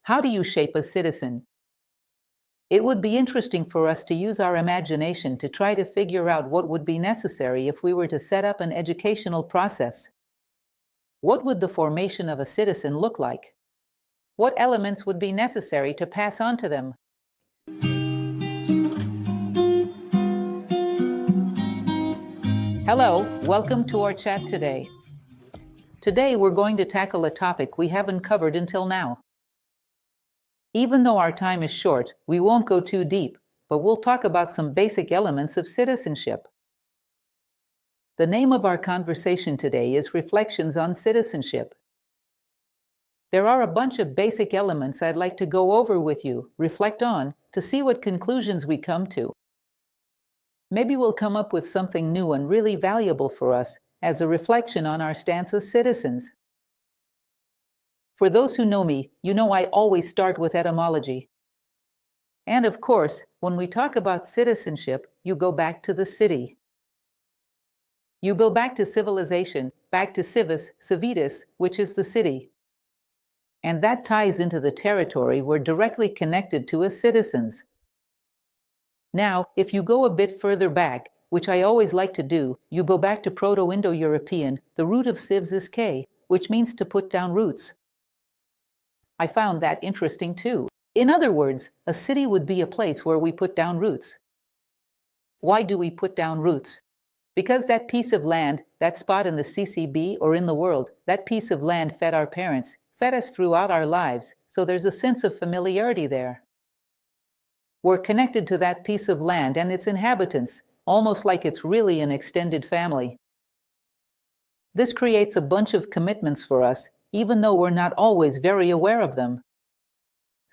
How do you shape a citizen? It would be interesting for us to use our imagination to try to figure out what would be necessary if we were to set up an educational process. What would the formation of a citizen look like? What elements would be necessary to pass on to them? Hello, welcome to our chat today. Today we're going to tackle a topic we haven't covered until now. Even though our time is short, we won't go too deep, but we'll talk about some basic elements of citizenship. The name of our conversation today is Reflections on Citizenship. There are a bunch of basic elements I'd like to go over with you, reflect on, to see what conclusions we come to. Maybe we'll come up with something new and really valuable for us as a reflection on our stance as citizens. For those who know me, you know I always start with etymology. And of course, when we talk about citizenship, you go back to the city. You go back to civilization, back to civis, civitas, which is the city. And that ties into the territory we're directly connected to as citizens. Now, if you go a bit further back, which I always like to do, you go back to Proto-Indo-European, the root of civs is k, which means to put down roots. I found that interesting too. In other words, a city would be a place where we put down roots. Why do we put down roots? Because that piece of land, that spot in the CCB or in the world, that piece of land fed our parents, fed us throughout our lives, so there's a sense of familiarity there. We're connected to that piece of land and its inhabitants, almost like it's really an extended family. This creates a bunch of commitments for us, even though we're not always very aware of them.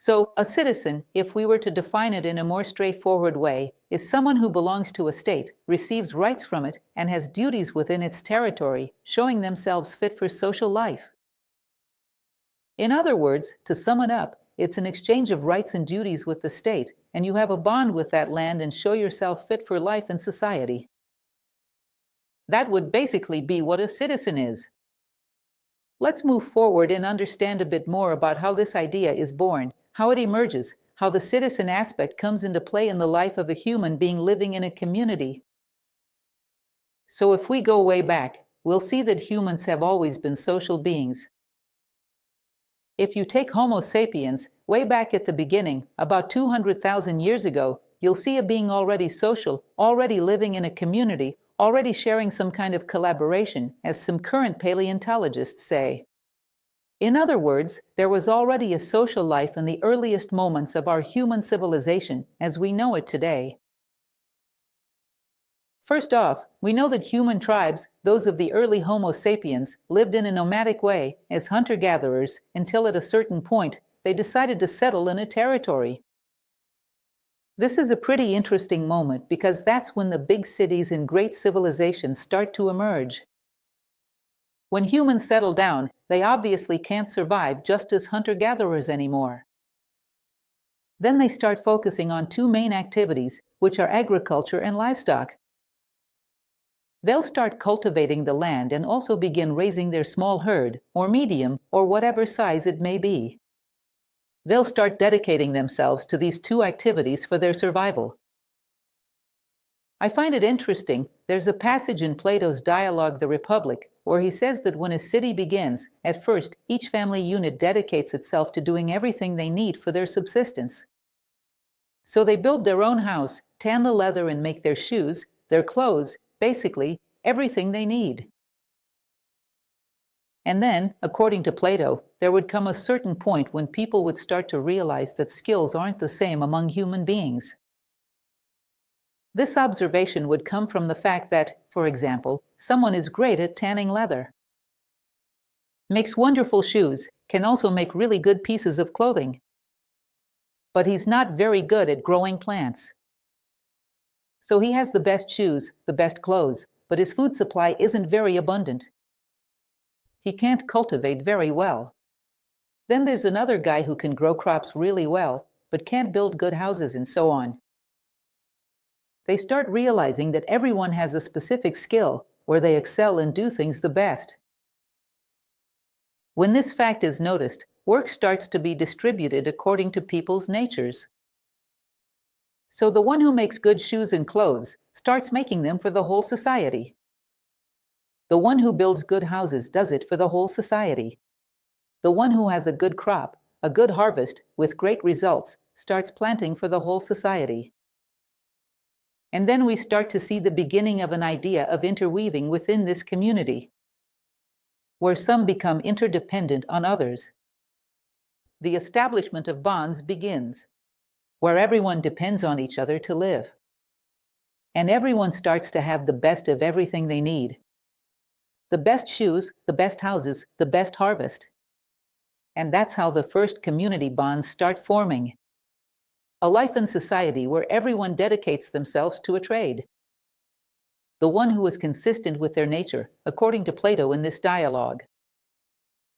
So, a citizen, if we were to define it in a more straightforward way, is someone who belongs to a state, receives rights from it, and has duties within its territory, showing themselves fit for social life. In other words, to sum it up, it's an exchange of rights and duties with the state, and you have a bond with that land and show yourself fit for life in society. That would basically be what a citizen is. Let's move forward and understand a bit more about how this idea is born, how it emerges, how the citizen aspect comes into play in the life of a human being living in a community. So if we go way back, we'll see that humans have always been social beings. If you take Homo sapiens, way back at the beginning, about 200,000 years ago, you'll see a being already social, already living in a community, already sharing some kind of collaboration, as some current paleontologists say. In other words, there was already a social life in the earliest moments of our human civilization as we know it today. First off, we know that human tribes, those of the early Homo sapiens, lived in a nomadic way as hunter-gatherers until at a certain point they decided to settle in a territory. This is a pretty interesting moment because that's when the big cities and great civilizations start to emerge. When humans settle down, they obviously can't survive just as hunter-gatherers anymore. Then they start focusing on two main activities, which are agriculture and livestock. They'll start cultivating the land and also begin raising their small herd, or medium, or whatever size it may be. They'll start dedicating themselves to these two activities for their survival. I find it interesting, there's a passage in Plato's dialogue The Republic where he says that when a city begins, at first each family unit dedicates itself to doing everything they need for their subsistence. So they build their own house, tan the leather and make their shoes, their clothes, basically everything they need. And then, according to Plato, there would come a certain point when people would start to realize that skills aren't the same among human beings. This observation would come from the fact that, for example, someone is great at tanning leather, makes wonderful shoes, can also make really good pieces of clothing, but he's not very good at growing plants. So he has the best shoes, the best clothes, but his food supply isn't very abundant. He can't cultivate very well. Then there's another guy who can grow crops really well, but can't build good houses and so on. They start realizing that everyone has a specific skill where they excel and do things the best. When this fact is noticed, work starts to be distributed according to people's natures. So the one who makes good shoes and clothes starts making them for the whole society. The one who builds good houses does it for the whole society. The one who has a good crop, a good harvest with great results, starts planting for the whole society. And then we start to see the beginning of an idea of interweaving within this community, where some become interdependent on others. The establishment of bonds begins, where everyone depends on each other to live. And everyone starts to have the best of everything they need. The best shoes, the best houses, the best harvest. And that's how the first community bonds start forming. A life in society where everyone dedicates themselves to a trade. The one who is consistent with their nature, according to Plato in this dialogue.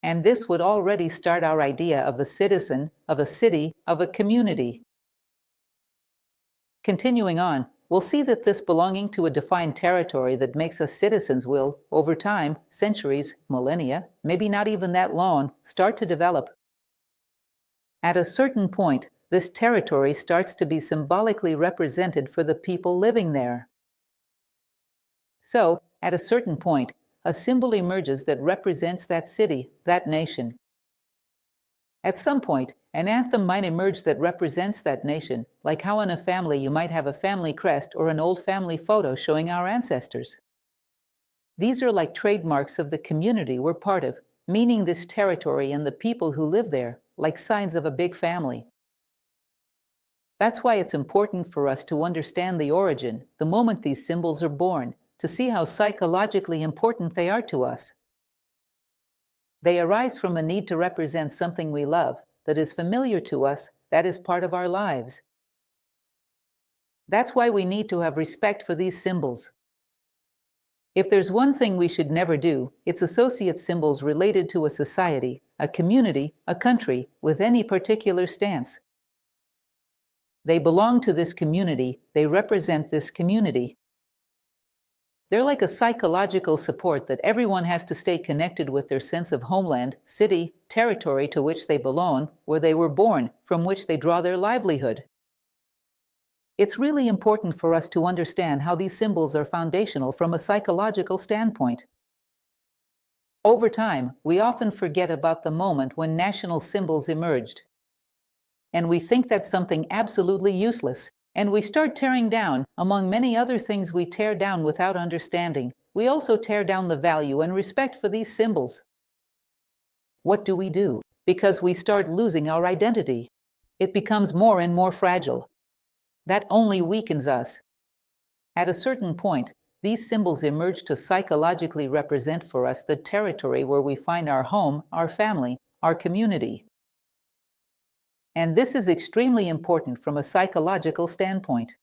And this would already start our idea of a citizen, of a city, of a community. Continuing on, we'll see that this belonging to a defined territory that makes us citizens will, over time, centuries, millennia, maybe not even that long, start to develop. At a certain point, this territory starts to be symbolically represented for the people living there. So, at a certain point, a symbol emerges that represents that city, that nation. At some point, an anthem might emerge that represents that nation, like how in a family you might have a family crest or an old family photo showing our ancestors. These are like trademarks of the community we're part of, meaning this territory and the people who live there, like signs of a big family. That's why it's important for us to understand the origin, the moment these symbols are born, to see how psychologically important they are to us. They arise from a need to represent something we love, that is familiar to us, that is part of our lives. That's why we need to have respect for these symbols. If there's one thing we should never do, it's associate symbols related to a society, a community, a country, with any particular stance. They belong to this community, they represent this community. They're like a psychological support that everyone has to stay connected with their sense of homeland, city, territory to which they belong, where they were born, from which they draw their livelihood. It's really important for us to understand how these symbols are foundational from a psychological standpoint. Over time, we often forget about the moment when national symbols emerged. And we think that's something absolutely useless. And we start tearing down, among many other things we tear down without understanding. We also tear down the value and respect for these symbols. What do? Because we start losing our identity. It becomes more and more fragile. That only weakens us. At a certain point, these symbols emerge to psychologically represent for us the territory where we find our home, our family, our community. And this is extremely important from a psychological standpoint.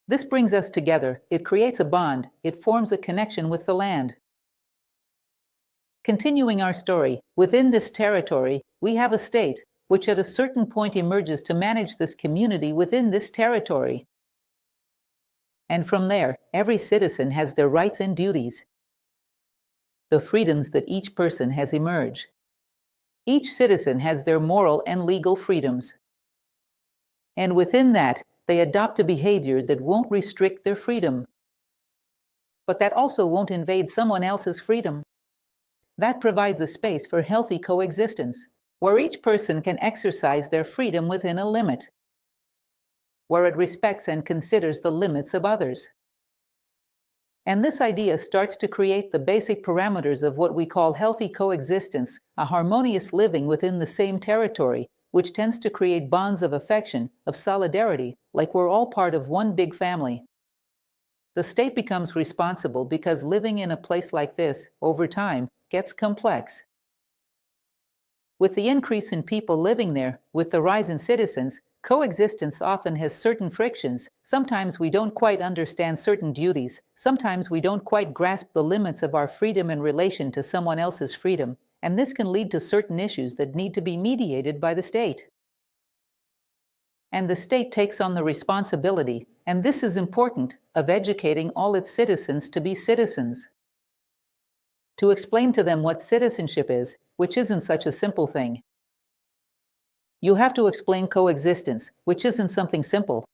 This brings us together, it creates a bond, it forms a connection with the land. Continuing our story, within this territory, we have a state, which at a certain point emerges to manage this community within this territory. And from there, every citizen has their rights and duties, the freedoms that each person has emerged. Each citizen has their moral and legal freedoms. And within that, they adopt a behavior that won't restrict their freedom, but that also won't invade someone else's freedom. That provides a space for healthy coexistence, where each person can exercise their freedom within a limit, where it respects and considers the limits of others. And this idea starts to create the basic parameters of what we call healthy coexistence, a harmonious living within the same territory, which tends to create bonds of affection, of solidarity, like we're all part of one big family. The state becomes responsible because living in a place like this, over time, gets complex. With the increase in people living there, with the rise in citizens, coexistence often has certain frictions. Sometimes we don't quite understand certain duties. Sometimes we don't quite grasp the limits of our freedom in relation to someone else's freedom. And this can lead to certain issues that need to be mediated by the state. And the state takes on the responsibility, and this is important, of educating all its citizens to be citizens. To explain to them what citizenship is, which isn't such a simple thing. You have to explain coexistence, which isn't something simple.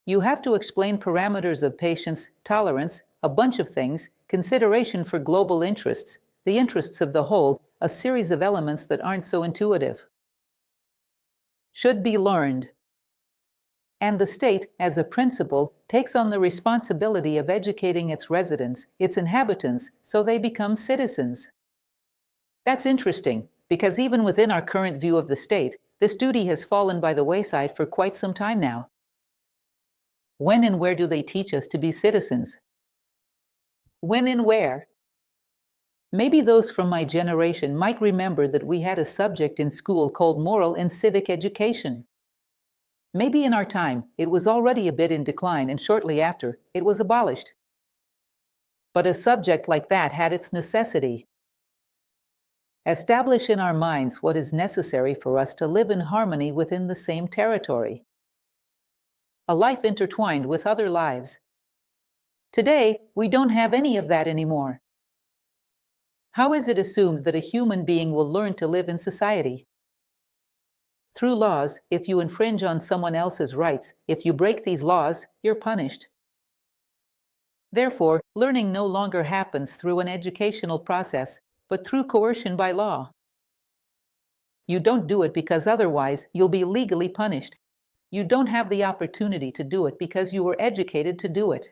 You have to explain parameters of patience, tolerance, a bunch of things, consideration for global interests, the interests of the whole, a series of elements that aren't so intuitive. Should be learned. And the state, as a principle, takes on the responsibility of educating its residents, its inhabitants, so they become citizens. That's interesting, because even within our current view of the state, this duty has fallen by the wayside for quite some time now. When and where do they teach us to be citizens? When and where? Maybe those from my generation might remember that we had a subject in school called moral and civic education. Maybe in our time, it was already a bit in decline, and shortly after, it was abolished. But a subject like that had its necessity. Establish in our minds what is necessary for us to live in harmony within the same territory. A life intertwined with other lives. Today, we don't have any of that anymore. How is it assumed that a human being will learn to live in society? Through laws. If you infringe on someone else's rights, if you break these laws, you're punished. Therefore, learning no longer happens through an educational process, but through coercion by law. You don't do it because otherwise you'll be legally punished. You don't have the opportunity to do it because you were educated to do it.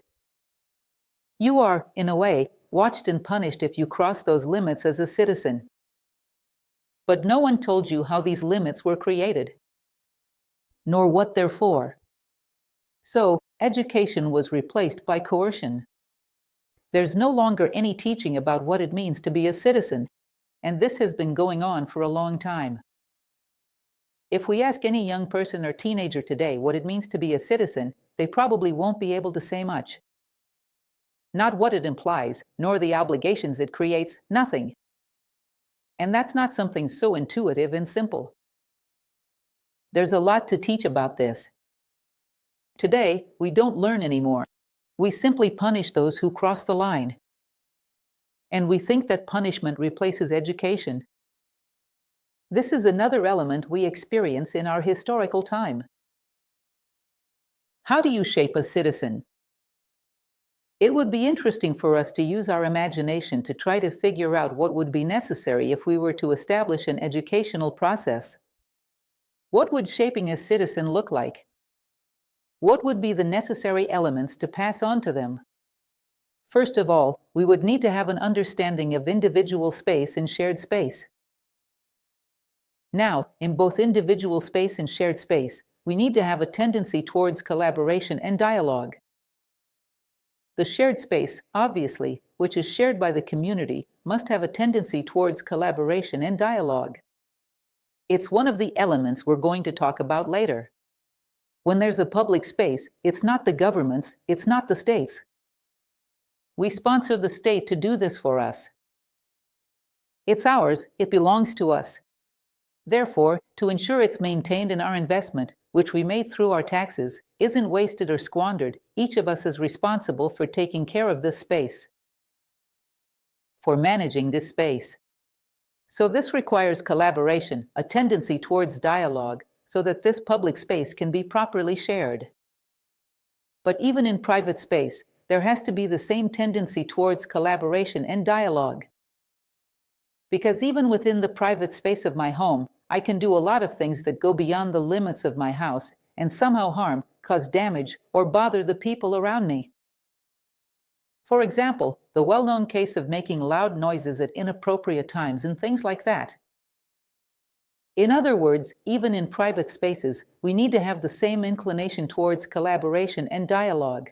You are, in a way, watched and punished if you cross those limits as a citizen. But no one told you how these limits were created, nor what they're for. So, education was replaced by coercion. There's no longer any teaching about what it means to be a citizen, and this has been going on for a long time. If we ask any young person or teenager today what it means to be a citizen, they probably won't be able to say much. Not what it implies, nor the obligations it creates, nothing. And that's not something so intuitive and simple. There's a lot to teach about this. Today, we don't learn anymore. We simply punish those who cross the line. And we think that punishment replaces education. This is another element we experience in our historical time. How do you shape a citizen? It would be interesting for us to use our imagination to try to figure out what would be necessary if we were to establish an educational process. What would shaping a citizen look like? What would be the necessary elements to pass on to them? First of all, we would need to have an understanding of individual space and shared space. Now, in both individual space and shared space, we need to have a tendency towards collaboration and dialogue. The shared space, obviously, which is shared by the community, must have a tendency towards collaboration and dialogue. It's one of the elements we're going to talk about later. When there's a public space, it's not the government's, it's not the state's. We sponsor the state to do this for us. It's ours, it belongs to us. Therefore, to ensure it's maintained in our investment, which we made through our taxes, isn't wasted or squandered, each of us is responsible for taking care of this space, for managing this space. So this requires collaboration, a tendency towards dialogue, so that this public space can be properly shared. But even in private space, there has to be the same tendency towards collaboration and dialogue. Because even within the private space of my home, I can do a lot of things that go beyond the limits of my house and somehow harm, cause damage, or bother the people around me. For example, the well-known case of making loud noises at inappropriate times and things like that. In other words, even in private spaces, we need to have the same inclination towards collaboration and dialogue.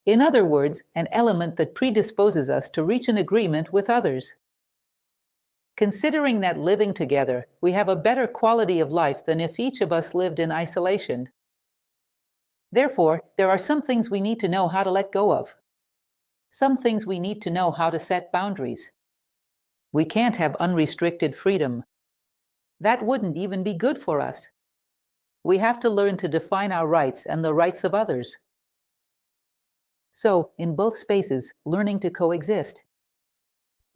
In other words, an element that predisposes us to reach an agreement with others. Considering that living together, we have a better quality of life than if each of us lived in isolation. Therefore, there are some things we need to know how to let go of. Some things we need to know how to set boundaries. We can't have unrestricted freedom. That wouldn't even be good for us. We have to learn to define our rights and the rights of others. So, in both spaces, learning to coexist.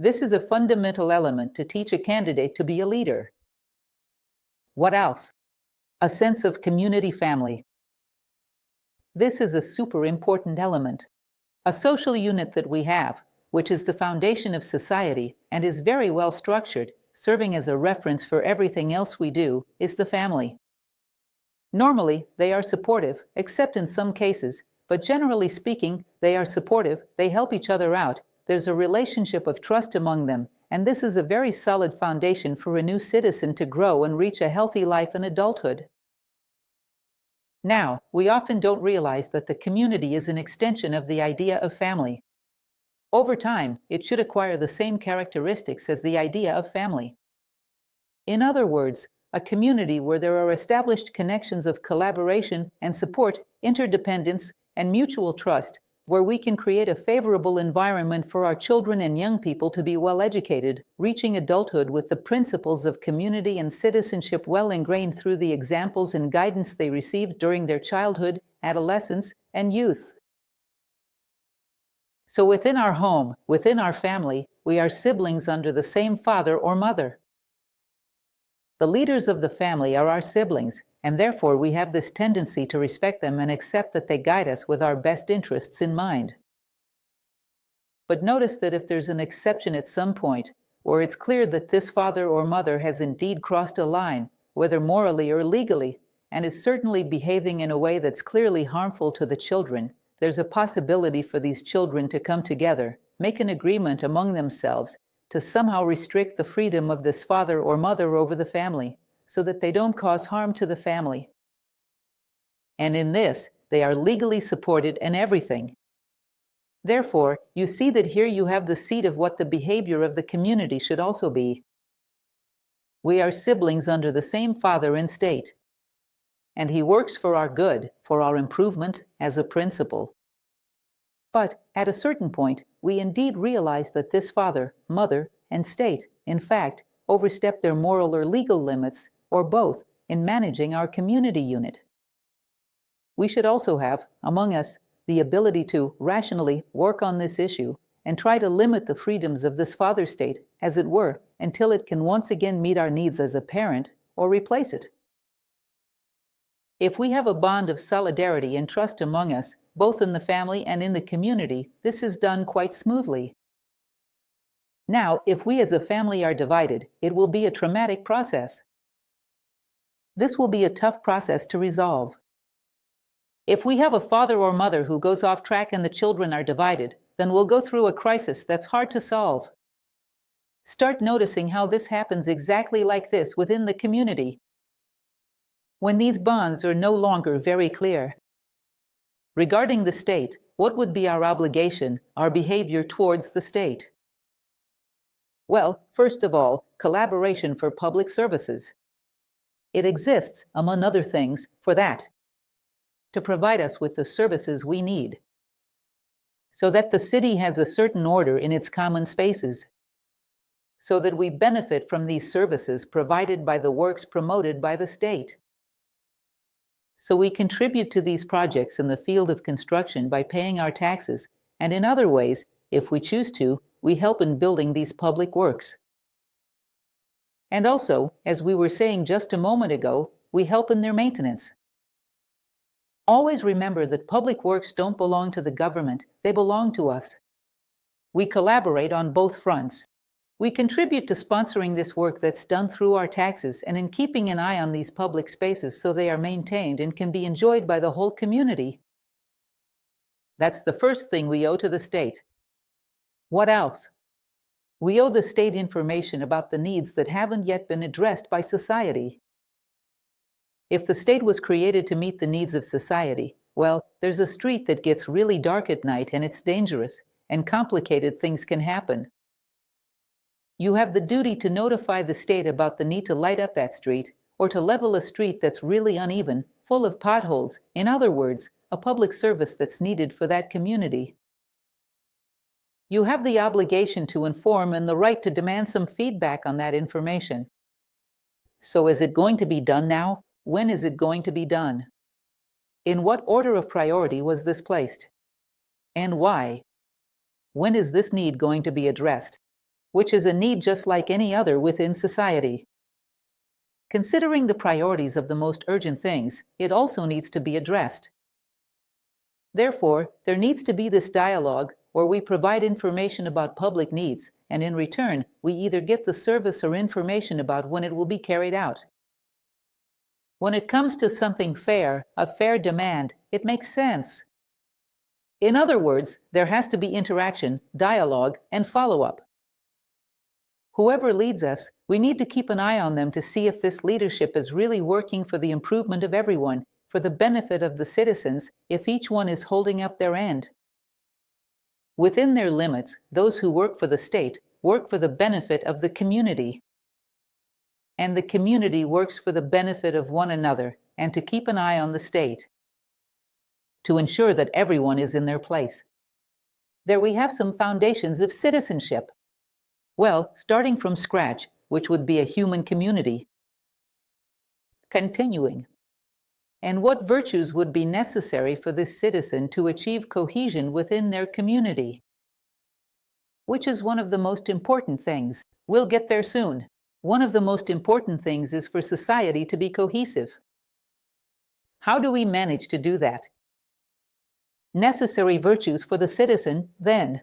This is a fundamental element to teach a candidate to be a leader. What else? A sense of community family. This is a super important element. A social unit that we have, which is the foundation of society and is very well structured, serving as a reference for everything else we do, is the family. Normally, they are supportive, except in some cases, but generally speaking, they are supportive, they help each other out, there's a relationship of trust among them, and this is a very solid foundation for a new citizen to grow and reach a healthy life in adulthood. Now, we often don't realize that the community is an extension of the idea of family. Over time, it should acquire the same characteristics as the idea of family. In other words, a community where there are established connections of collaboration and support, interdependence, and mutual trust, where we can create a favorable environment for our children and young people to be well educated, reaching adulthood with the principles of community and citizenship well ingrained through the examples and guidance they received during their childhood, adolescence, and youth. So within our home, within our family, we are siblings under the same father or mother. The leaders of the family are our siblings, and therefore we have this tendency to respect them and accept that they guide us with our best interests in mind. But notice that if there's an exception at some point, or it's clear that this father or mother has indeed crossed a line, whether morally or legally, and is certainly behaving in a way that's clearly harmful to the children, there's a possibility for these children to come together, make an agreement among themselves, to somehow restrict the freedom of this father or mother over the family, so that they don't cause harm to the family. And in this, they are legally supported in everything. Therefore, you see that here you have the seed of what the behavior of the community should also be. We are siblings under the same father and state, and he works for our good, for our improvement as a principle. But at a certain point, we indeed realize that this father, mother, and state, in fact, overstep their moral or legal limits, or both, in managing our community unit. We should also have, among us, the ability to rationally work on this issue and try to limit the freedoms of this father state, as it were, until it can once again meet our needs as a parent or replace it. If we have a bond of solidarity and trust among us, both in the family and in the community, this is done quite smoothly. Now, if we as a family are divided, it will be a traumatic process. This will be a tough process to resolve. If we have a father or mother who goes off track and the children are divided, then we'll go through a crisis that's hard to solve. Start noticing how this happens exactly like this within the community, when these bonds are no longer very clear. Regarding the state, what would be our obligation, our behavior towards the state? Well, first of all, collaboration for public services. It exists, among other things, for that, to provide us with the services we need, so that the city has a certain order in its common spaces, so that we benefit from these services provided by the works promoted by the state. So we contribute to these projects in the field of construction by paying our taxes, and in other ways, if we choose to, we help in building these public works. And also, as we were saying just a moment ago, we help in their maintenance. Always remember that public works don't belong to the government, they belong to us. We collaborate on both fronts. We contribute to sponsoring this work that's done through our taxes and in keeping an eye on these public spaces so they are maintained and can be enjoyed by the whole community. That's the first thing we owe to the state. What else? We owe the state information about the needs that haven't yet been addressed by society. If the state was created to meet the needs of society, well, there's a street that gets really dark at night and it's dangerous, and complicated things can happen. You have the duty to notify the state about the need to light up that street, or to level a street that's really uneven, full of potholes, in other words, a public service that's needed for that community. You have the obligation to inform and the right to demand some feedback on that information. So is it going to be done now? When is it going to be done? In what order of priority was this placed? And why? When is this need going to be addressed? Which is a need just like any other within society. Considering the priorities of the most urgent things, it also needs to be addressed. Therefore, there needs to be this dialogue where we provide information about public needs, and in return, we either get the service or information about when it will be carried out. When it comes to something fair, a fair demand, it makes sense. In other words, there has to be interaction, dialogue, and follow-up. Whoever leads us, we need to keep an eye on them to see if this leadership is really working for the improvement of everyone, for the benefit of the citizens, if each one is holding up their end. Within their limits, those who work for the state work for the benefit of the community. And the community works for the benefit of one another and to keep an eye on the state, to ensure that everyone is in their place. There we have some foundations of citizenship. Well, starting from scratch, which would be a human community. Continuing. And what virtues would be necessary for this citizen to achieve cohesion within their community? Which is one of the most important things. We'll get there soon. One of the most important things is for society to be cohesive. How do we manage to do that? Necessary virtues for the citizen, then.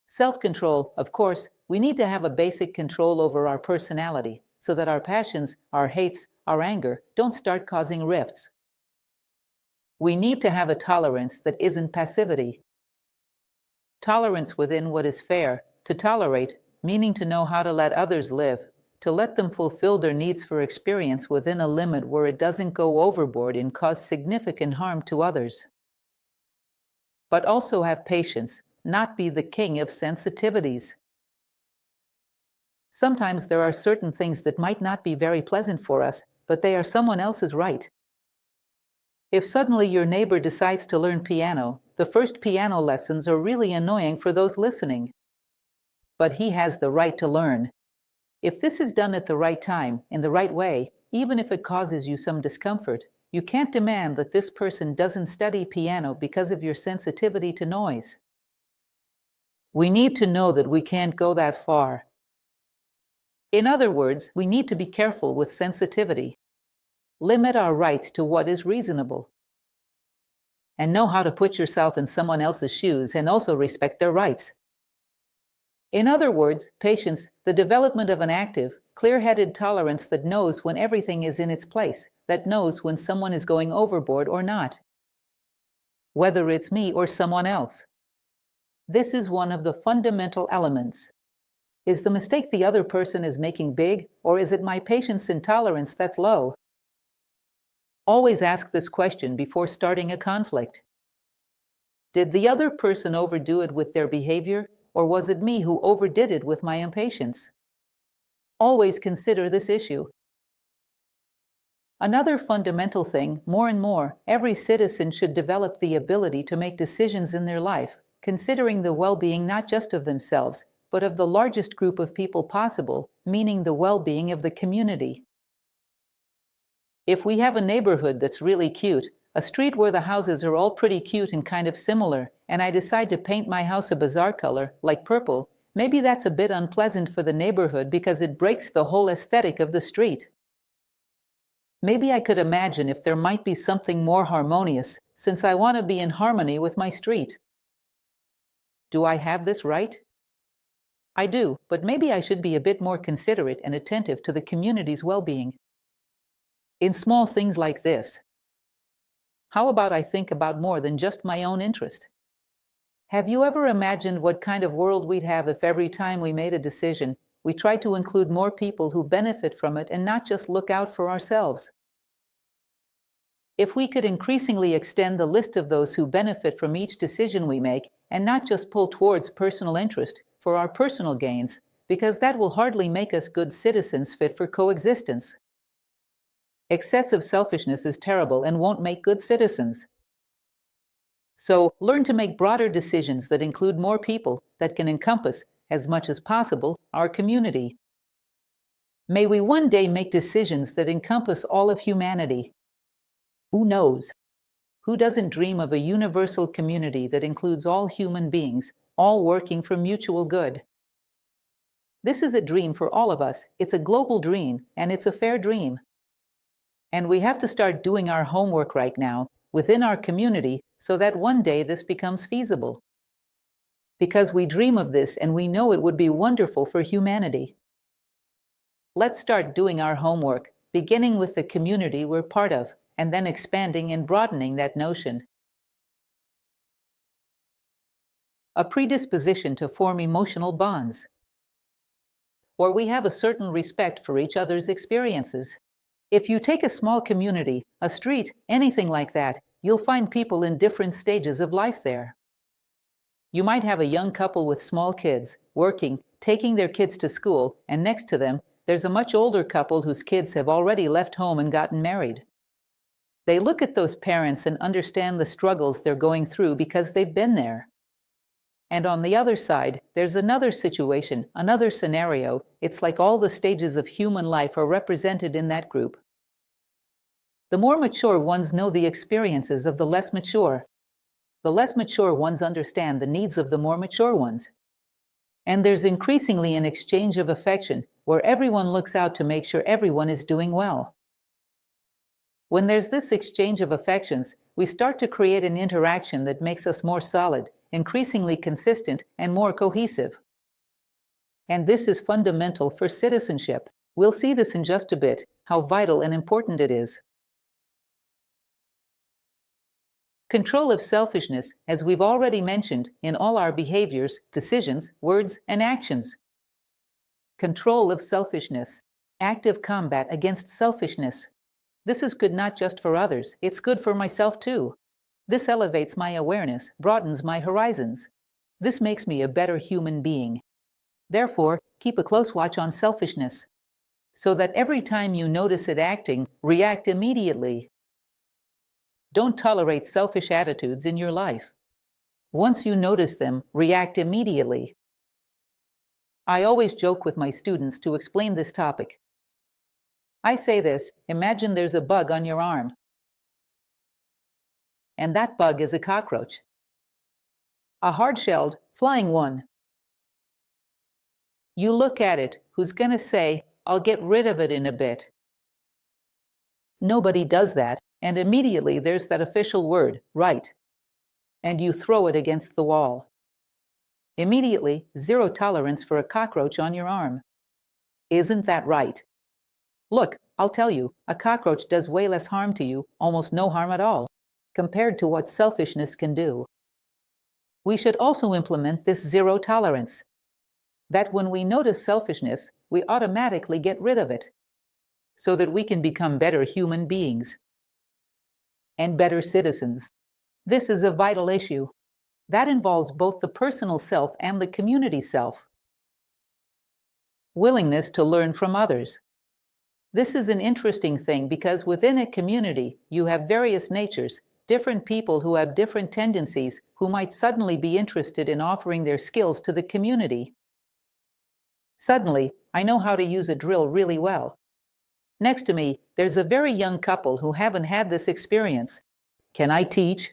Self-control, of course. We need to have a basic control over our personality so that our passions, our hates, our anger don't start causing rifts. We need to have a tolerance that isn't passivity. Tolerance within what is fair, to tolerate, meaning to know how to let others live, to let them fulfill their needs for experience within a limit where it doesn't go overboard and cause significant harm to others. But also have patience, not be the king of sensitivities. Sometimes there are certain things that might not be very pleasant for us, but they are someone else's right. If suddenly your neighbor decides to learn piano, the first piano lessons are really annoying for those listening. But he has the right to learn. If this is done at the right time, in the right way, even if it causes you some discomfort, you can't demand that this person doesn't study piano because of your sensitivity to noise. We need to know that we can't go that far. In other words, we need to be careful with sensitivity. Limit our rights to what is reasonable. And know how to put yourself in someone else's shoes and also respect their rights. In other words, patience, the development of an active, clear-headed tolerance that knows when everything is in its place, that knows when someone is going overboard or not. Whether it's me or someone else. This is one of the fundamental elements. Is the mistake the other person is making big, or is it my patience and tolerance that's low? Always ask this question before starting a conflict. Did the other person overdo it with their behavior, or was it me who overdid it with my impatience? Always consider this issue. Another fundamental thing, more and more, every citizen should develop the ability to make decisions in their life, considering the well-being not just of themselves, but of the largest group of people possible, meaning the well-being of the community. If we have a neighborhood that's really cute, a street where the houses are all pretty cute and kind of similar, and I decide to paint my house a bizarre color, like purple, maybe that's a bit unpleasant for the neighborhood because it breaks the whole aesthetic of the street. Maybe I could imagine if there might be something more harmonious, since I want to be in harmony with my street. Do I have this right? I do, but maybe I should be a bit more considerate and attentive to the community's well-being. In small things like this. How about I think about more than just my own interest? Have you ever imagined what kind of world we'd have if every time we made a decision, we tried to include more people who benefit from it and not just look out for ourselves? If we could increasingly extend the list of those who benefit from each decision we make and not just pull towards personal interest for our personal gains, because that will hardly make us good citizens fit for coexistence. Excessive selfishness is terrible and won't make good citizens. So, learn to make broader decisions that include more people, that can encompass, as much as possible, our community. May we one day make decisions that encompass all of humanity. Who knows? Who doesn't dream of a universal community that includes all human beings, all working for mutual good? This is a dream for all of us. It's a global dream, and it's a fair dream. And we have to start doing our homework right now, within our community, so that one day this becomes feasible. Because we dream of this and we know it would be wonderful for humanity. Let's start doing our homework, beginning with the community we're part of, and then expanding and broadening that notion. A predisposition to form emotional bonds. Or we have a certain respect for each other's experiences. If you take a small community, a street, anything like that, you'll find people in different stages of life there. You might have a young couple with small kids, working, taking their kids to school, and next to them, there's a much older couple whose kids have already left home and gotten married. They look at those parents and understand the struggles they're going through because they've been there. And on the other side, there's another situation, another scenario. It's like all the stages of human life are represented in that group. The more mature ones know the experiences of the less mature. The less mature ones understand the needs of the more mature ones. And there's increasingly an exchange of affection, where everyone looks out to make sure everyone is doing well. When there's this exchange of affections, we start to create an interaction that makes us more solid, increasingly consistent, and more cohesive. And this is fundamental for citizenship. We'll see this in just a bit, how vital and important it is. Control of selfishness, as we've already mentioned, in all our behaviors, decisions, words, and actions. Control of selfishness. Active combat against selfishness. This is good not just for others, it's good for myself too. This elevates my awareness, broadens my horizons. This makes me a better human being. Therefore, keep a close watch on selfishness, so that every time you notice it acting, react immediately. Don't tolerate selfish attitudes in your life. Once you notice them, react immediately. I always joke with my students to explain this topic. I say this: imagine there's a bug on your arm. And that bug is a cockroach. A hard-shelled, flying one. You look at it, who's gonna say, "I'll get rid of it in a bit"? Nobody does that, and immediately there's that official word, right. And you throw it against the wall. Immediately, zero tolerance for a cockroach on your arm. Isn't that right? Look, I'll tell you, a cockroach does way less harm to you, almost no harm at all, compared to what selfishness can do. We should also implement this zero tolerance. That when we notice selfishness, we automatically get rid of it, so that we can become better human beings and better citizens. This is a vital issue. That involves both the personal self and the community self. Willingness to learn from others. This is an interesting thing because within a community, you have various natures, different people who have different tendencies, who might suddenly be interested in offering their skills to the community. Suddenly, I know how to use a drill really well. Next to me, there's a very young couple who haven't had this experience. Can I teach?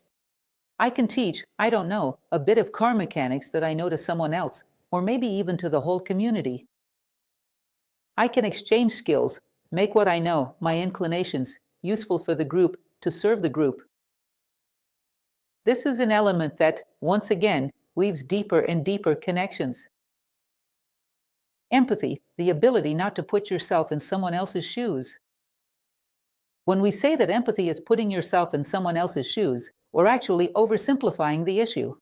I can teach, I don't know, a bit of car mechanics that I know to someone else, or maybe even to the whole community. I can exchange skills, make what I know, my inclinations, useful for the group, to serve the group. This is an element that, once again, weaves deeper and deeper connections. Empathy, the ability not to put yourself in someone else's shoes. When we say that empathy is putting yourself in someone else's shoes, we're actually oversimplifying the issue.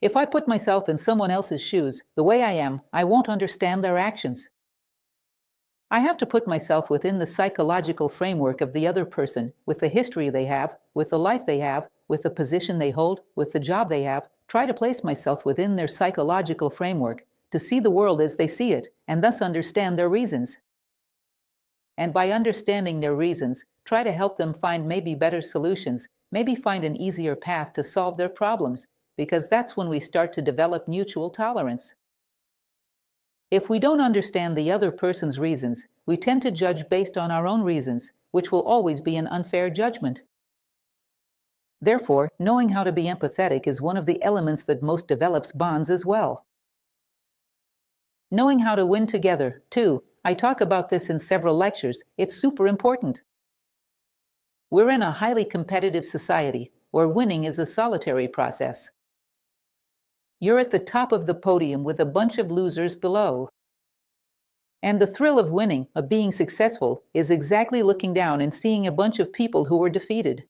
If I put myself in someone else's shoes, the way I am, I won't understand their actions. I have to put myself within the psychological framework of the other person, with the history they have, with the life they have, with the position they hold, with the job they have, try to place myself within their psychological framework, to see the world as they see it, and thus understand their reasons. And by understanding their reasons, try to help them find maybe better solutions, maybe find an easier path to solve their problems, because that's when we start to develop mutual tolerance. If we don't understand the other person's reasons, we tend to judge based on our own reasons, which will always be an unfair judgment. Therefore, knowing how to be empathetic is one of the elements that most develops bonds as well. Knowing how to win together, too. I talk about this in several lectures. It's super important. We're in a highly competitive society where winning is a solitary process. You're at the top of the podium with a bunch of losers below. And the thrill of winning, of being successful, is exactly looking down and seeing a bunch of people who were defeated.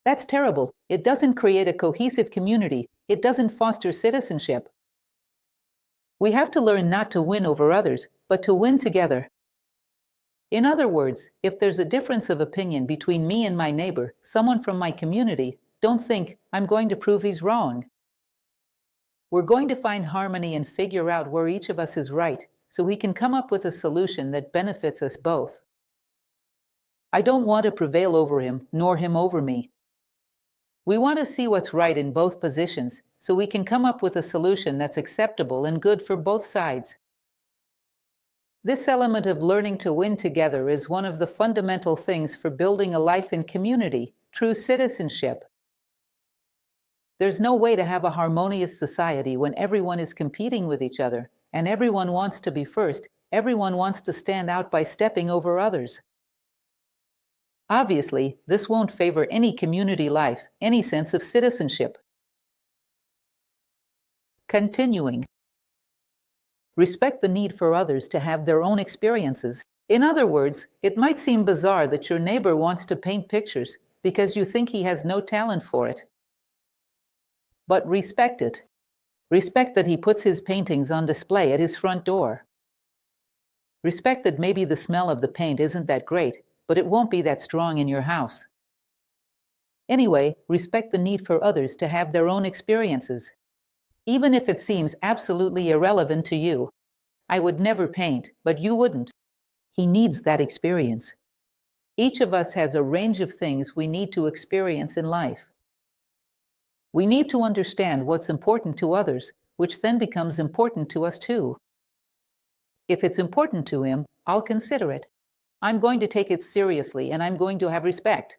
That's terrible. It doesn't create a cohesive community. It doesn't foster citizenship. We have to learn not to win over others, but to win together. In other words, if there's a difference of opinion between me and my neighbor, someone from my community, don't think, I'm going to prove he's wrong. We're going to find harmony and figure out where each of us is right, so we can come up with a solution that benefits us both. I don't want to prevail over him, nor him over me. We want to see what's right in both positions, so we can come up with a solution that's acceptable and good for both sides. This element of learning to win together is one of the fundamental things for building a life in community, true citizenship. There's no way to have a harmonious society when everyone is competing with each other, and everyone wants to be first, everyone wants to stand out by stepping over others. Obviously, this won't favor any community life, any sense of citizenship. Continuing. Respect the need for others to have their own experiences. In other words, it might seem bizarre that your neighbor wants to paint pictures because you think he has no talent for it. But respect it. Respect that he puts his paintings on display at his front door. Respect that maybe the smell of the paint isn't that great, but it won't be that strong in your house. Anyway, respect the need for others to have their own experiences. Even if it seems absolutely irrelevant to you. I would never paint, but you wouldn't. He needs that experience. Each of us has a range of things we need to experience in life. We need to understand what's important to others, which then becomes important to us too. If it's important to him, I'll consider it. I'm going to take it seriously and I'm going to have respect.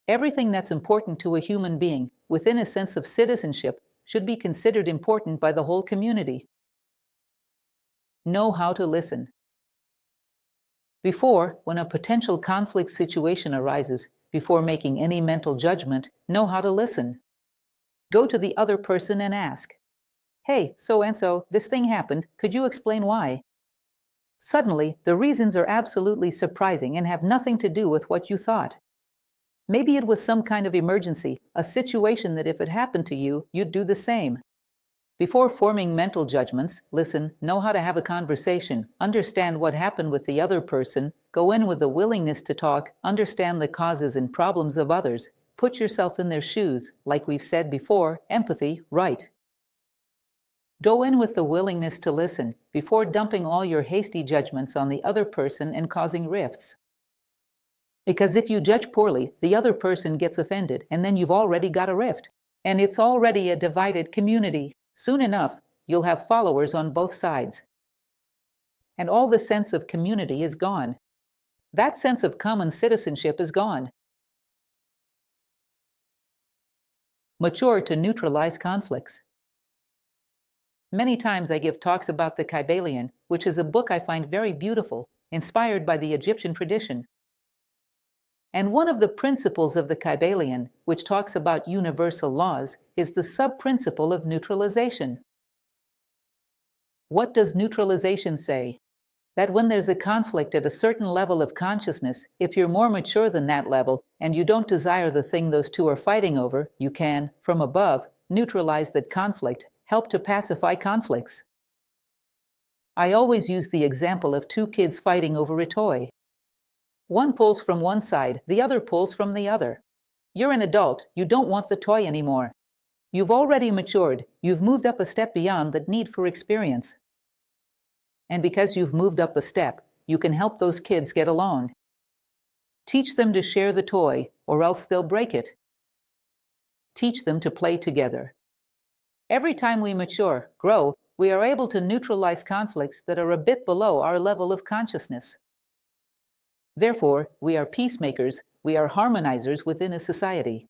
Everything that's important to a human being, within a sense of citizenship, should be considered important by the whole community. Know how to listen. Before, when a potential conflict situation arises, before making any mental judgment, know how to listen. Go to the other person and ask, "Hey, so-and-so, this thing happened. Could you explain why?" Suddenly, the reasons are absolutely surprising and have nothing to do with what you thought. Maybe it was some kind of emergency, a situation that if it happened to you, you'd do the same. Before forming mental judgments, listen, know how to have a conversation, understand what happened with the other person, go in with a willingness to talk, understand the causes and problems of others, put yourself in their shoes, like we've said before, empathy, right. Go in with the willingness to listen, before dumping all your hasty judgments on the other person and causing rifts. Because if you judge poorly, the other person gets offended, and then you've already got a rift. And it's already a divided community. Soon enough, you'll have followers on both sides. And all the sense of community is gone. That sense of common citizenship is gone. Mature to neutralize conflicts. Many times I give talks about the Kybalion, which is a book I find very beautiful, inspired by the Egyptian tradition. And one of the principles of the Kybalion, which talks about universal laws, is the sub-principle of neutralization. What does neutralization say? That when there's a conflict at a certain level of consciousness, if you're more mature than that level, and you don't desire the thing those two are fighting over, you can, from above, neutralize that conflict, help to pacify conflicts. I always use the example of two kids fighting over a toy. One pulls from one side, the other pulls from the other. You're an adult, you don't want the toy anymore. You've already matured, you've moved up a step beyond the need for experience. And because you've moved up a step, you can help those kids get along. Teach them to share the toy, or else they'll break it. Teach them to play together. Every time we mature, grow, we are able to neutralize conflicts that are a bit below our level of consciousness. Therefore, we are peacemakers, we are harmonizers within a society.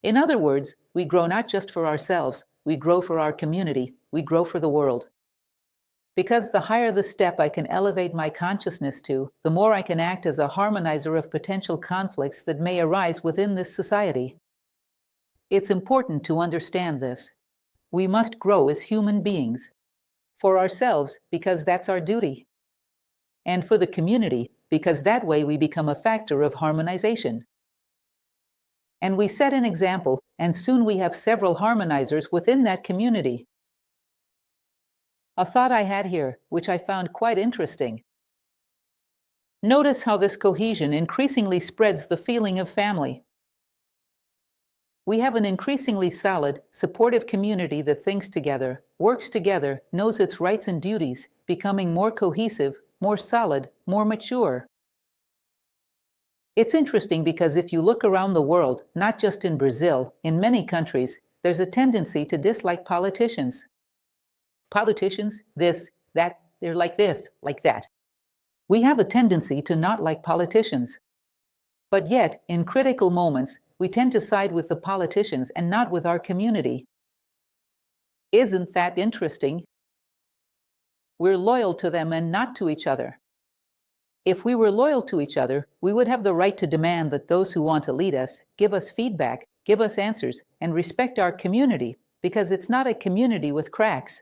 In other words, we grow not just for ourselves, we grow for our community, we grow for the world. Because the higher the step I can elevate my consciousness to, the more I can act as a harmonizer of potential conflicts that may arise within this society. It's important to understand this. We must grow as human beings. For ourselves, because that's our duty. And for the community, because that way we become a factor of harmonization. And we set an example, and soon we have several harmonizers within that community. A thought I had here, which I found quite interesting. Notice how this cohesion increasingly spreads the feeling of family. We have an increasingly solid, supportive community that thinks together, works together, knows its rights and duties, becoming more cohesive, more solid, more mature. It's interesting because if you look around the world, not just in Brazil, in many countries, there's a tendency to dislike politicians. Politicians, this, that, they're like this, like that. We have a tendency to not like politicians. But yet, in critical moments, we tend to side with the politicians and not with our community. Isn't that interesting? We're loyal to them and not to each other. If we were loyal to each other, we would have the right to demand that those who want to lead us give us feedback, give us answers, and respect our community, because it's not a community with cracks.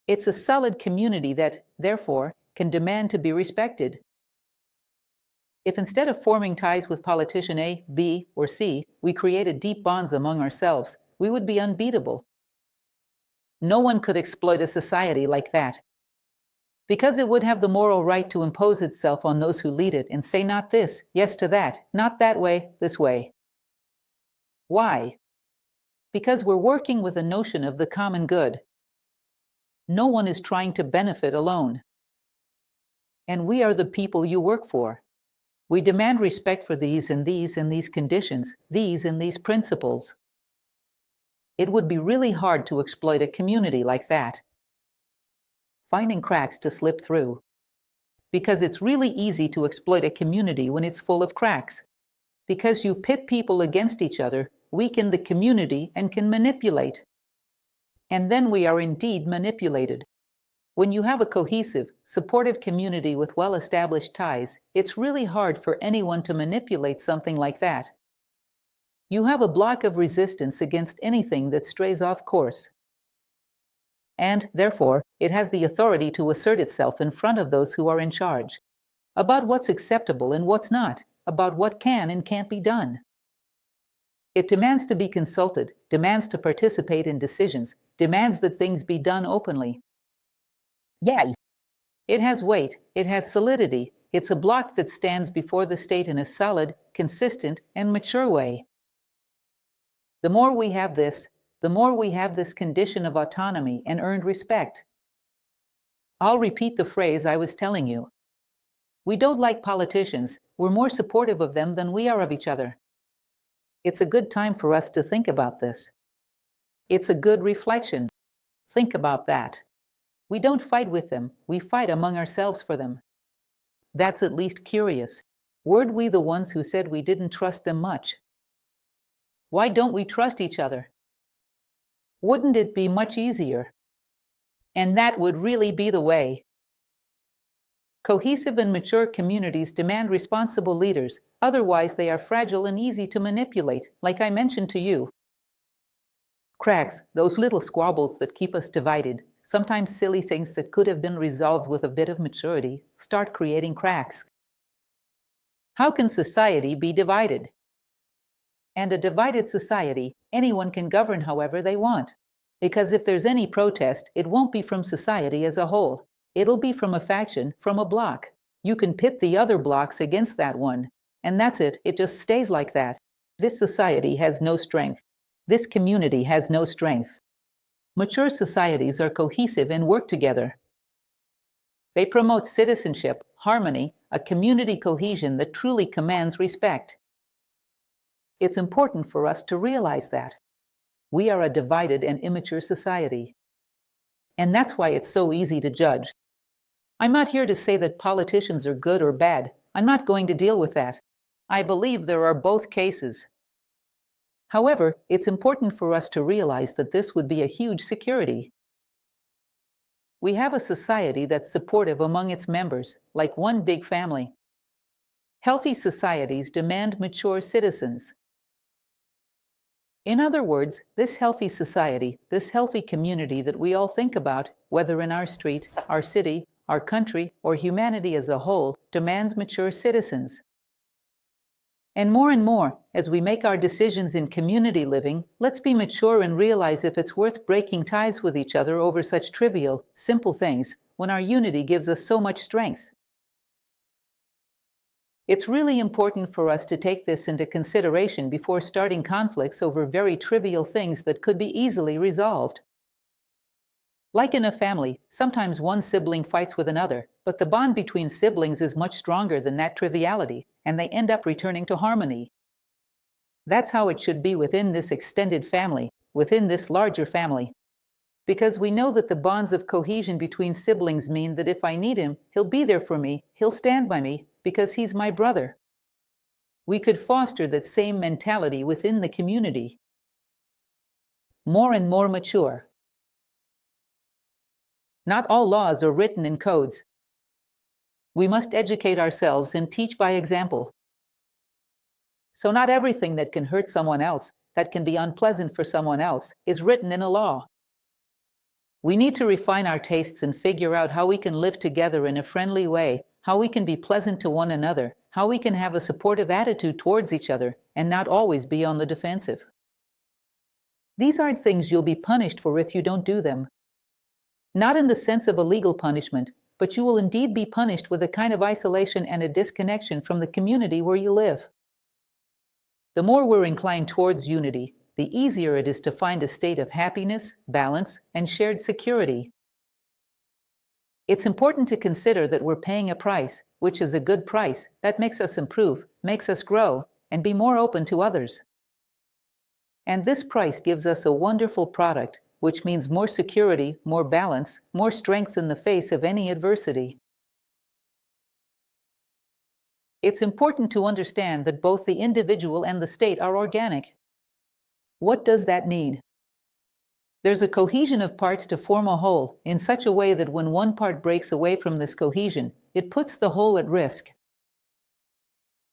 It's a solid community that, therefore, can demand to be respected. If instead of forming ties with politician A, B, or C, we created deep bonds among ourselves, we would be unbeatable. No one could exploit a society like that. Because it would have the moral right to impose itself on those who lead it and say not this, yes to that, not that way, this way. Why? Because we're working with a notion of the common good. No one is trying to benefit alone. And we are the people you work for. We demand respect for these and these and these conditions, these and these principles. It would be really hard to exploit a community like that. Finding cracks to slip through. Because it's really easy to exploit a community when it's full of cracks. Because you pit people against each other, weaken the community, and can manipulate. And then we are indeed manipulated. When you have a cohesive, supportive community with well-established ties, it's really hard for anyone to manipulate something like that. You have a block of resistance against anything that strays off course. And, therefore, it has the authority to assert itself in front of those who are in charge, about what's acceptable and what's not, about what can and can't be done. It demands to be consulted, demands to participate in decisions, demands that things be done openly. Yeah. It has weight, it has solidity, it's a block that stands before the state in a solid, consistent, and mature way. The more we have this, the more we have this condition of autonomy and earned respect. I'll repeat the phrase I was telling you. We don't like politicians, we're more supportive of them than we are of each other. It's a good time for us to think about this. It's a good reflection. Think about that. We don't fight with them, we fight among ourselves for them. That's at least curious. Weren't we the ones who said we didn't trust them much? Why don't we trust each other? Wouldn't it be much easier? And that would really be the way. Cohesive and mature communities demand responsible leaders, otherwise they are fragile and easy to manipulate, like I mentioned to you. Cracks, those little squabbles that keep us divided, sometimes silly things that could have been resolved with a bit of maturity, start creating cracks. How can society be divided? And a divided society, anyone can govern however they want. Because if there's any protest, it won't be from society as a whole. It'll be from a faction, from a bloc. You can pit the other blocs against that one. And that's it, it just stays like that. This society has no strength. This community has no strength. Mature societies are cohesive and work together. They promote citizenship, harmony, a community cohesion that truly commands respect. It's important for us to realize that. We are a divided and immature society. And that's why it's so easy to judge. I'm not here to say that politicians are good or bad. I'm not going to deal with that. I believe there are both cases. However, it's important for us to realize that this would be a huge security. We have a society that's supportive among its members, like one big family. Healthy societies demand mature citizens. In other words, this healthy society, this healthy community that we all think about, whether in our street, our city, our country, or humanity as a whole, demands mature citizens. And more, as we make our decisions in community living, let's be mature and realize if it's worth breaking ties with each other over such trivial, simple things, when our unity gives us so much strength. It's really important for us to take this into consideration before starting conflicts over very trivial things that could be easily resolved. Like in a family, sometimes one sibling fights with another, but the bond between siblings is much stronger than that triviality, and they end up returning to harmony. That's how it should be within this extended family, within this larger family. Because we know that the bonds of cohesion between siblings mean that if I need him, he'll be there for me, he'll stand by me, because he's my brother. We could foster that same mentality within the community. More and more mature. Not all laws are written in codes. We must educate ourselves and teach by example. So not everything that can hurt someone else, that can be unpleasant for someone else, is written in a law. We need to refine our tastes and figure out how we can live together in a friendly way, how we can be pleasant to one another, how we can have a supportive attitude towards each other, and not always be on the defensive. These aren't things you'll be punished for if you don't do them. Not in the sense of a legal punishment, but you will indeed be punished with a kind of isolation and a disconnection from the community where you live. The more we're inclined towards unity, the easier it is to find a state of happiness, balance, and shared security. It's important to consider that we're paying a price, which is a good price, that makes us improve, makes us grow, and be more open to others. And this price gives us a wonderful product, which means more security, more balance, more strength in the face of any adversity. It's important to understand that both the individual and the state are organic. What does that mean? There's a cohesion of parts to form a whole in such a way that when one part breaks away from this cohesion, it puts the whole at risk.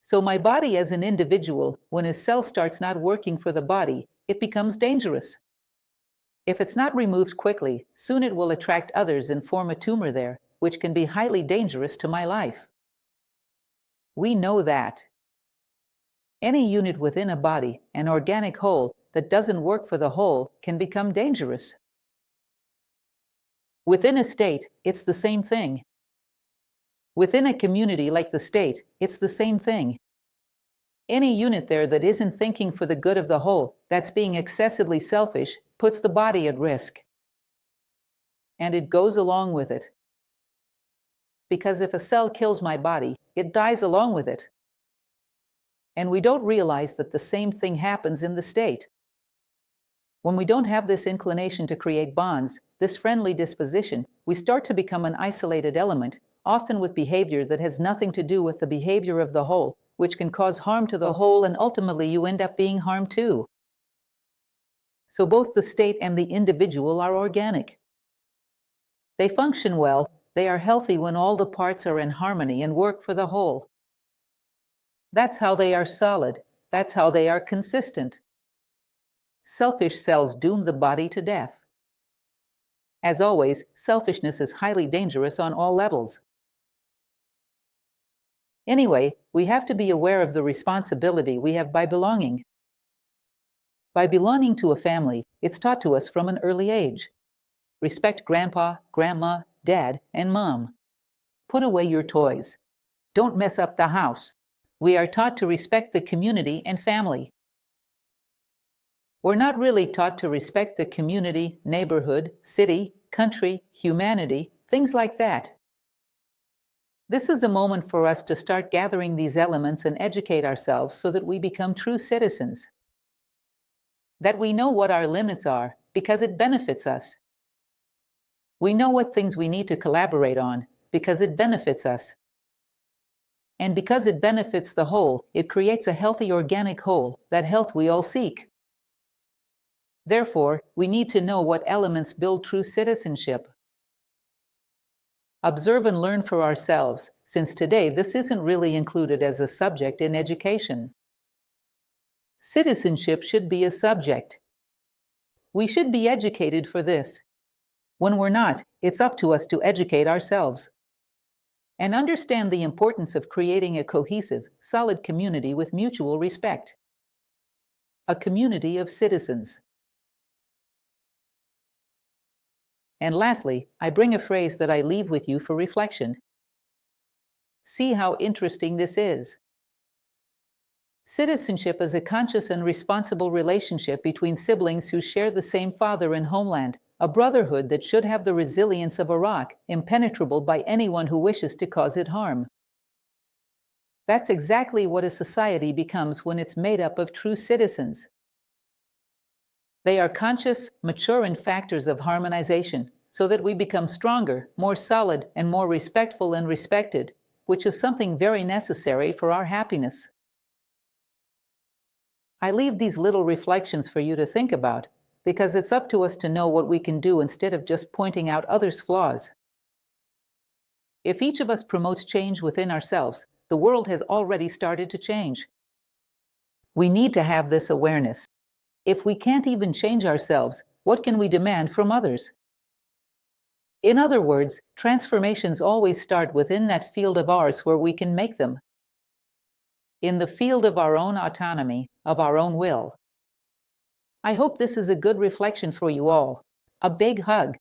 So my body as an individual, when a cell starts not working for the body, it becomes dangerous. If it's not removed quickly, soon it will attract others and form a tumor there, which can be highly dangerous to my life. We know that. Any unit within a body, an organic whole, that doesn't work for the whole can become dangerous. Within a state, it's the same thing. Within a community like the state, it's the same thing. Any unit there that isn't thinking for the good of the whole, that's being excessively selfish, puts the body at risk. And it goes along with it. Because if a cell kills my body, it dies along with it. And we don't realize that the same thing happens in the state. When we don't have this inclination to create bonds, this friendly disposition, we start to become an isolated element, often with behavior that has nothing to do with the behavior of the whole, which can cause harm to the whole, and ultimately you end up being harmed too. So both the state and the individual are organic. They function well, they are healthy when all the parts are in harmony and work for the whole. That's how they are solid, that's how they are consistent. Selfish cells doom the body to death. As always, selfishness is highly dangerous on all levels. Anyway, we have to be aware of the responsibility we have by belonging. By belonging to a family, it's taught to us from an early age. Respect grandpa, grandma, dad, and mom. Put away your toys. Don't mess up the house. We are taught to respect the community and family. We're not really taught to respect the community, neighborhood, city, country, humanity, things like that. This is a moment for us to start gathering these elements and educate ourselves so that we become true citizens. That we know what our limits are because it benefits us. We know what things we need to collaborate on because it benefits us. And because it benefits the whole, it creates a healthy organic whole, that health we all seek. Therefore, we need to know what elements build true citizenship. Observe and learn for ourselves, since today this isn't really included as a subject in education. Citizenship should be a subject. We should be educated for this. When we're not, it's up to us to educate ourselves and understand the importance of creating a cohesive, solid community with mutual respect. A community of citizens. And lastly, I bring a phrase that I leave with you for reflection. See how interesting this is. Citizenship is a conscious and responsible relationship between siblings who share the same father and homeland, a brotherhood that should have the resilience of a rock, impenetrable by anyone who wishes to cause it harm. That's exactly what a society becomes when it's made up of true citizens. They are conscious, mature factors of harmonization, so that we become stronger, more solid, and more respectful and respected, which is something very necessary for our happiness. I leave these little reflections for you to think about, because it's up to us to know what we can do instead of just pointing out others' flaws. If each of us promotes change within ourselves, the world has already started to change. We need to have this awareness. If we can't even change ourselves, what can we demand from others? In other words, transformations always start within that field of ours where we can make them. In the field of our own autonomy, of our own will. I hope this is a good reflection for you all. A big hug.